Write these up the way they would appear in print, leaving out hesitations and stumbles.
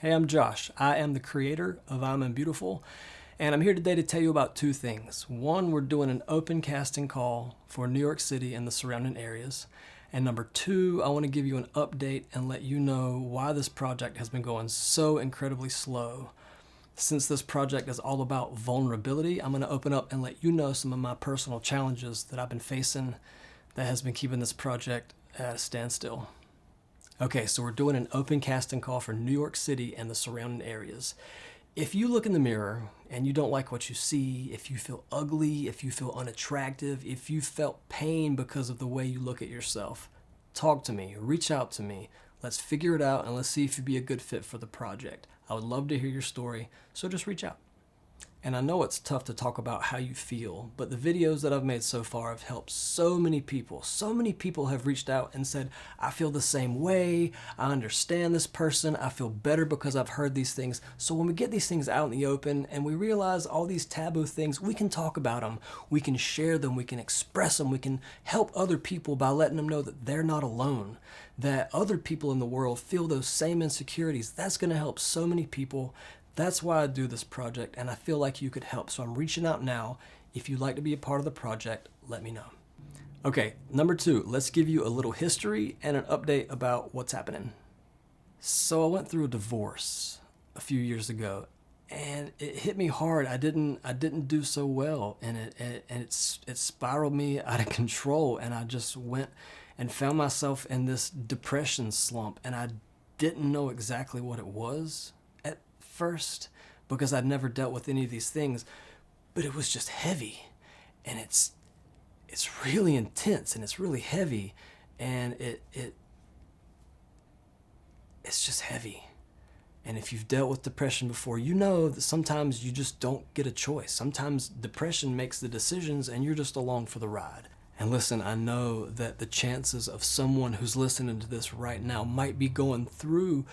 Hey, I'm Josh. I am the creator of iamunbeautiful, and I'm here today to tell you about two things. One, we're doing an open casting call for New York City and the surrounding areas. And number two, I want to give you an update and let you know why this project has been going so incredibly slow. Since this project is all about vulnerability, I'm going to open up and let you know some of my personal challenges that I've been facing that has been keeping this project at a standstill. Okay, so we're doing an open casting call for New York City and the surrounding areas. If you look in the mirror and you don't like what you see, if you feel ugly, if you feel unattractive, if you felt pain because of the way you look at yourself, talk to me, reach out to me. Let's figure it out and let's see if you'd be a good fit for the project. I would love to hear your story, so just reach out. And I know it's tough to talk about how you feel, but the videos that I've made so far have helped so many people. So many people have reached out and said, I feel the same way, I understand this person, I feel better because I've heard these things. So when we get these things out in the open and we realize all these taboo things, we can talk about them, we can share them, we can express them, we can help other people by letting them know that they're not alone, that other people in the world feel those same insecurities. That's going to help so many people. That's why I do this project, and I feel like you could help. So I'm reaching out now. If you'd like to be a part of the project, let me know. Okay, number two, let's give you a little history and an update about what's happening. So I went through a divorce a few years ago, and it hit me hard. I didn't do so well, and it spiraled me out of control, and I just went and found myself in this depression slump, and I didn't know exactly what it was at first because I'd never dealt with any of these things, but it was just heavy, and it's really intense, and it's really heavy, and it's just heavy. And if you've dealt with depression before, you know that sometimes you just don't get a choice. Sometimes depression makes the decisions and you're just along for the ride. And listen, I know that the chances of someone who's listening to this right now might be going through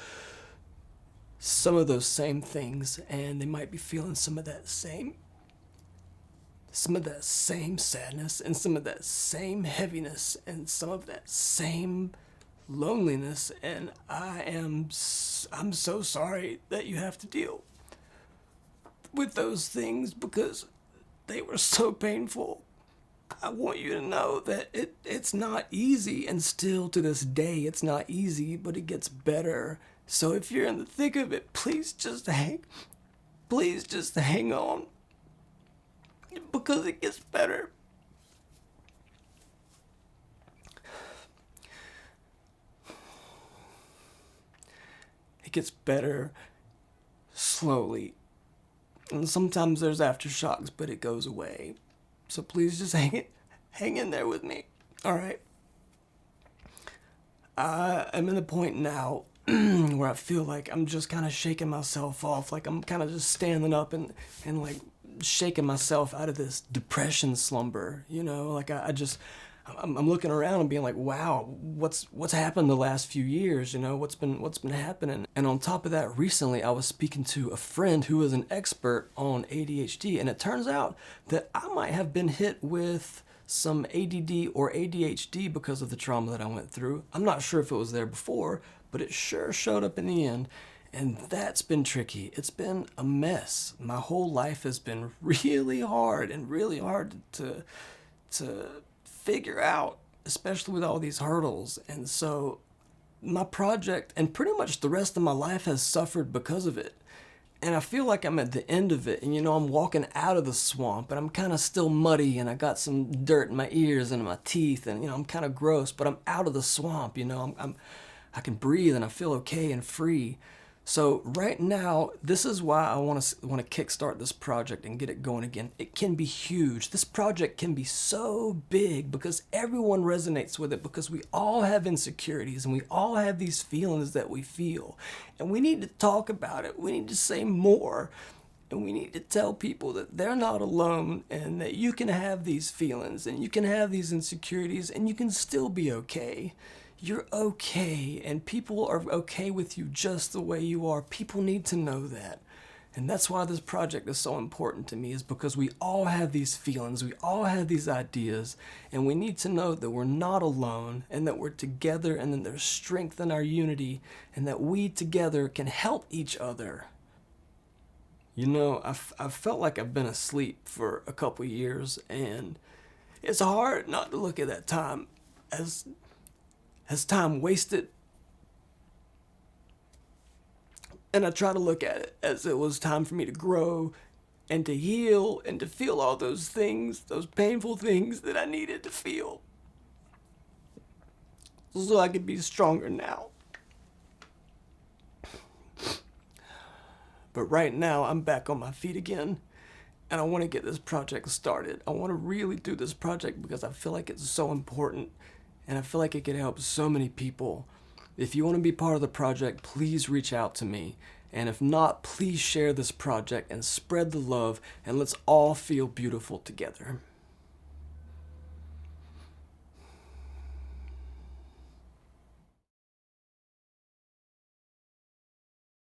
some of those same things, and they might be feeling some of that same sadness, and some of that same heaviness, and some of that same loneliness. And I'm so sorry that you have to deal with those things because they were so painful. I want you to know that it's not easy, and still to this day it's not easy, but it gets better. So if you're in the thick of it, please just hang on, because it gets better. It gets better slowly, and sometimes there's aftershocks, but it goes away. So please just hang in there with me. All right. I'm in the point now where I feel like I'm just kind of shaking myself off. Like I'm kind of just standing up and like shaking myself out of this depression slumber. You know, like I'm looking around and being like, wow, what's happened the last few years? You know, what's been happening? And on top of that, recently I was speaking to a friend who is an expert on ADHD, and it turns out that I might have been hit with some ADD or ADHD because of the trauma that I went through. I'm not sure if it was there before, but it sure showed up in the end. And that's been tricky. It's been a mess. My whole life has been really hard to figure out, especially with all these hurdles. And so my project and pretty much the rest of my life has suffered because of it. And I feel like I'm at the end of it, and I'm walking out of the swamp, and I'm kind of still muddy, and I got some dirt in my ears and in my teeth, and I'm kind of gross, but I'm out of the swamp. I can breathe and I feel okay and free. So right now, this is why I want to kickstart this project and get it going again. It can be huge. This project can be so big because everyone resonates with it, because we all have insecurities and we all have these feelings that we feel. And we need to talk about it. We need to say more. And we need to tell people that they're not alone, and that you can have these feelings and you can have these insecurities and you can still be okay. You're okay, and people are okay with you just the way you are. People need to know that. And that's why this project is so important to me, is because we all have these feelings, we all have these ideas, and we need to know that we're not alone and that we're together and that there's strength in our unity and that we together can help each other. You know, I've felt like I've been asleep for a couple years, and it's hard not to look at that time as time wasted. And I try to look at it as it was time for me to grow and to heal and to feel all those things, those painful things that I needed to feel, so I could be stronger now. But right now, I'm back on my feet again, and I want to get this project started. I want to really do this project because I feel like it's so important, and I feel like it could help so many people. If you want to be part of the project, please reach out to me. And if not, please share this project and spread the love, and let's all feel beautiful together.